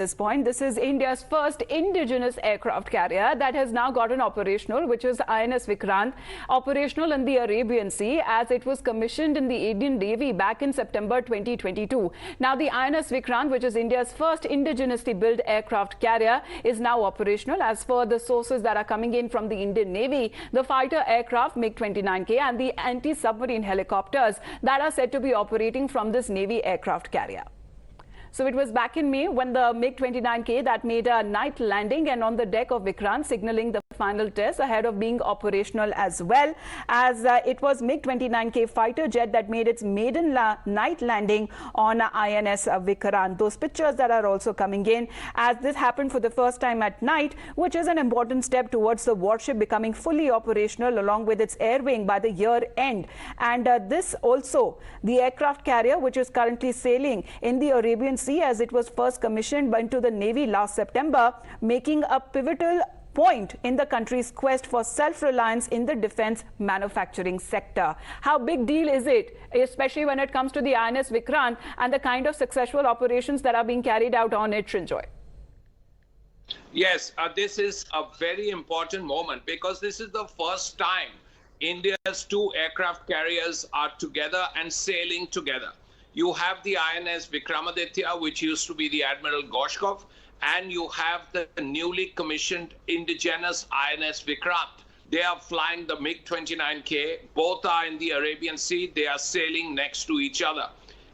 this point. This is India's first indigenous aircraft carrier that has now gotten operational, which is INS Vikrant, operational in the Arabian Sea as it was commissioned in the Indian Navy back in September 2022. Now, the INS Vikrant, which is India's first indigenously built aircraft carrier, is now operational. As per the sources that are coming in from the Indian Navy, the fighter aircraft MiG-29K and the anti-submarine helicopters that are said to be operating from this Navy aircraft carrier. So it was back in May when the MiG-29K that made a night landing and on the deck of Vikrant, signaling the final test ahead of being operational, as well as it was MiG-29K fighter jet that made its maiden night landing on INS Vikrant. Those pictures that are also coming in as this happened for the first time at night, which is an important step towards the warship becoming fully operational along with its air wing by the year end. And this also, the aircraft carrier, which is currently sailing in the Arabian Sea as it was first commissioned into the Navy last September, making a pivotal point in the country's quest for self-reliance in the defense manufacturing sector. How big deal is it, especially when it comes to the INS Vikrant and the kind of successful operations that are being carried out on it, Srinjoy? Yes, this is a very important moment because this is the first time India's two aircraft carriers are together and sailing together. You have the INS Vikramaditya, which used to be the Admiral Gorshkov, and you have the newly commissioned indigenous INS Vikrant. They are flying the MiG-29K. Both are in the Arabian Sea. They are sailing next to each other.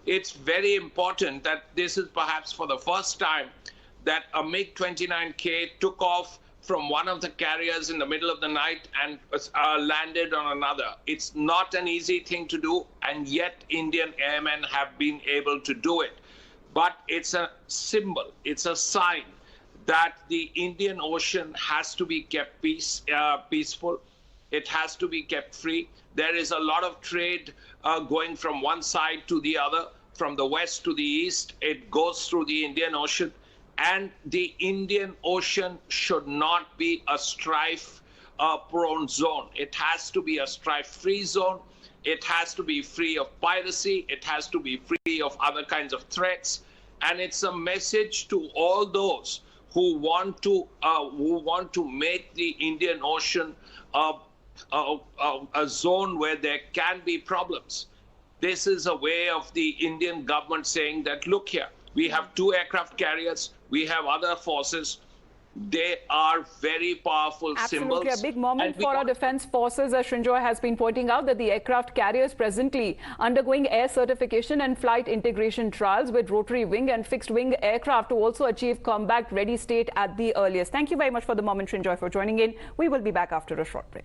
It's very important that this is perhaps for the first time that a MiG-29K took off from one of the carriers in the middle of the night and landed on another. It's not an easy thing to do, and yet Indian airmen have been able to do it. But it's a symbol, it's a sign that the Indian Ocean has to be kept peaceful. It has to be kept free. There is a lot of trade going from one side to the other, from the west to the east. It goes through the Indian Ocean. And the Indian Ocean should not be a strife-prone zone. It has to be a strife-free zone. It has to be free of piracy. It has to be free of other kinds of threats. And it's a message to all those who want to make the Indian Ocean a zone where there can be problems. This is a way of the Indian government saying that, look here, we have two aircraft carriers. We have other forces. They are very powerful symbols. Absolutely, a big moment for our defense forces. As Srinjoy has been pointing out, that the aircraft carriers presently undergoing air certification and flight integration trials with rotary wing and fixed wing aircraft to also achieve combat ready state at the earliest. Thank you very much for the moment, Srinjoy, for joining in. We will be back after a short break.